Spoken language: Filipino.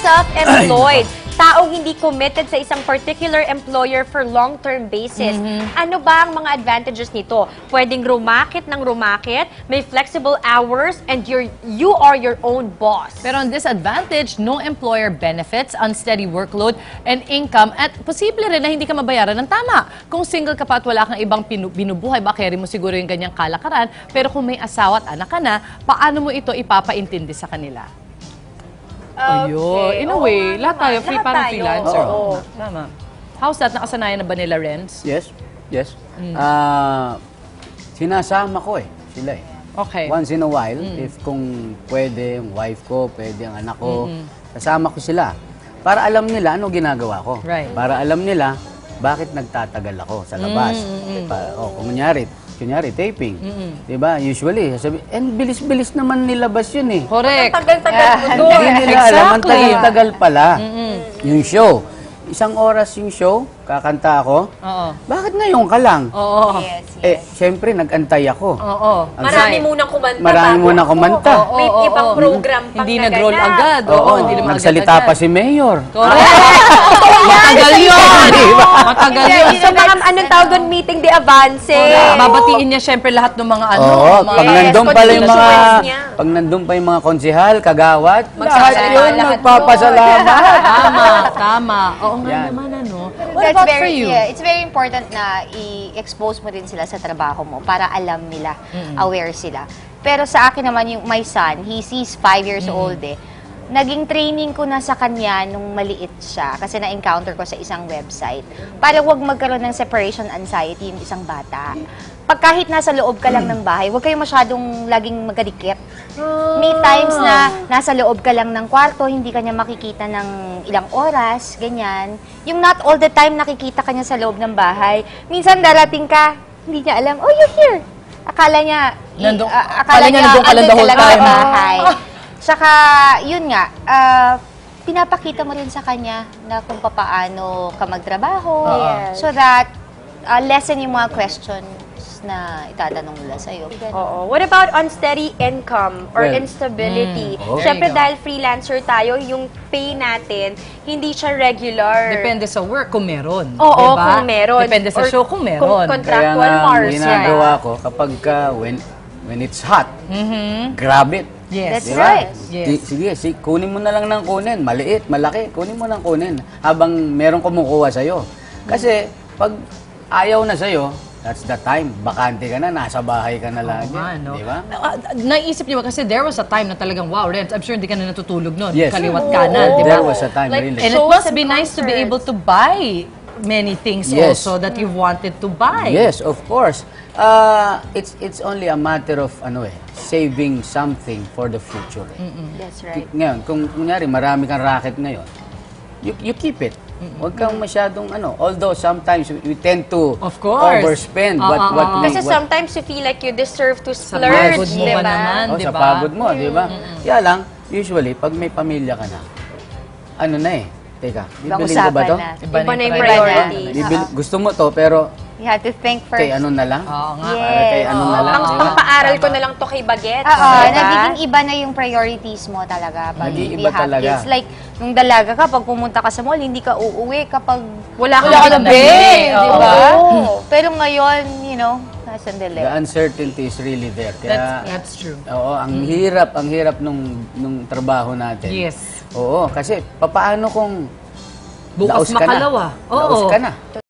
self-employed, taong hindi committed sa isang particular employer for long-term basis. Ano ba ang mga advantages nito? Pwedeng rumakit ng rumakit, may flexible hours, and you are your own boss. Pero ang disadvantage, no employer benefits, unsteady workload, and income, at posible rin na hindi ka mabayaran ng tama. Kung single ka pa at wala kang ibang binubuhay, carry mo siguro yung ganyang kalakaran, pero kung may asawa at anak ka na, paano mo ito ipapaintindi sa kanila? Okay. In a way, lahat tayo, free Lahat parang tayo. freelancer. Oo. Tama. How's that? Nakasanayan na ba nila, Renz? Yes, yes. Sinasama ko sila Okay. Once in a while, if kung pwede, yung wife ko, pwede ang anak ko, kasama ko sila. Para alam nila ano ginagawa ko. Right. Para alam nila bakit nagtatagal ako sa labas. Kung kunyari, taping. Diba? Usually, sasabi, bilis-bilis naman nilabas yun eh. Correct. Tagal-tagal mo doon. Hindi nila alam, ang Exactly. tagal-tagal pala. Yung show. Isang oras yung show, kakanta ako. Oo. Bakit ngayon ka lang? Oo. Yes. Siyempre, nag-antay ako. Oo. Marami munang kumanta. Marami munang kumanta. May ibang program pang Hindi nag-roll naganap. agad. Oo, hindi naman nagsalita agad pa si Mayor. Correct. Matagal yun. Matagal yun. So, mga anong tawag doon, meeting de avance. Babatiin niya syempre lahat ng mga ano. Oo, mga- pag nandun pala yung mga, constituents niya. pag nandun pa yung mga konsihal, kagawat, lahat Magsasalita yun, lahat magpapasalamat. Tama. Oo nga Yan. naman, ano. What That's about very, for you? yeah, it's very important na i-expose mo din sila sa trabaho mo para alam nila, aware sila. Pero sa akin naman, yung my son, he's 5 years old Naging training ko na sa kanya nung maliit siya kasi na-encounter ko sa isang website para wag magkaroon ng separation anxiety yung isang bata. Pag kahit nasa loob ka lang ng bahay, wag kayo masyadong laging magkadikit. May times na nasa loob ka lang ng kwarto, hindi ka niya makikita ng ilang oras, ganyan. Yung not all the time nakikita ka niya sa loob ng bahay. Minsan darating ka, hindi niya alam, oh, you're here. Akala niya, Akala niya nandun ka lang the whole talaga time. sa bahay. Saka, yun nga, pinapakita mo rin sa kanya na kung paano ka magtrabaho. So that, lessen yung mga questions na itatanong nila sa'yo. Oo. What about unsteady income or Well, instability? okay. Siyempre, There you go. dahil freelancer tayo, yung pay natin, hindi siya regular. Depende sa work kung meron. Oo, diba? kung meron. Depende sa Or show kung meron. kung Kaya contractual nga, hours. ginagawa ko, kapag when it's hot, grab it. Yes. That's Diba? right. Yes. Sige, kunin mo na lang ng kunin. Maliit, malaki, kunin mo ng kunin. Habang merong kumukuha sa'yo. Kasi, pag ayaw na sa'yo, that's the time. Bakante ka na, nasa bahay ka na lagi. No? Diba? Naisip niyo ba kasi there was a time na talagang, wow, Renz, I'm sure hindi ka na natutulog nun. Yes. Kaliwat kanan, di ba? There was a time, Like, really. And it shows must and be nice to be concerts. able to buy many things Yes. also that you wanted to buy. Yes, of course. It's only a matter of saving something for the future. That's right. Ngayon, kung kunyari marami kang racket ngayon, you keep it. Huwag kang masyadong although sometimes we tend to Of course. overspend what Kasi sometimes you feel like you deserve to Sa splurge, pagod mo di ba ba? naman, di sa ba? pagod mo, di ba? Kaya lang, usually, pag may pamilya ka na, teka, bibilin ko ba to? Usapan na. Iba Iba na yung priority. priorities. Gusto mo to, pero You have to think first. kay ano na lang? Oo nga. Para kay ano na lang? di ba? Pang-paaral ko na lang to kay Bagets. Oo, di ba? nagiging iba na yung priorities mo talaga. Pag Nag-iiba you have talaga. kids. Like, nung dalaga ka, pag pumunta ka sa mall, hindi ka uuwi kapag Wala kang ka gabi. di ba? Oo. Pero ngayon, nasa delay. The uncertainty is really there. Kaya, That's true. oo, ang hirap nung trabaho natin. Yes. Oo, kasi papaano kung Bukas laos ka na? makalawa. Oo. Laos ka na.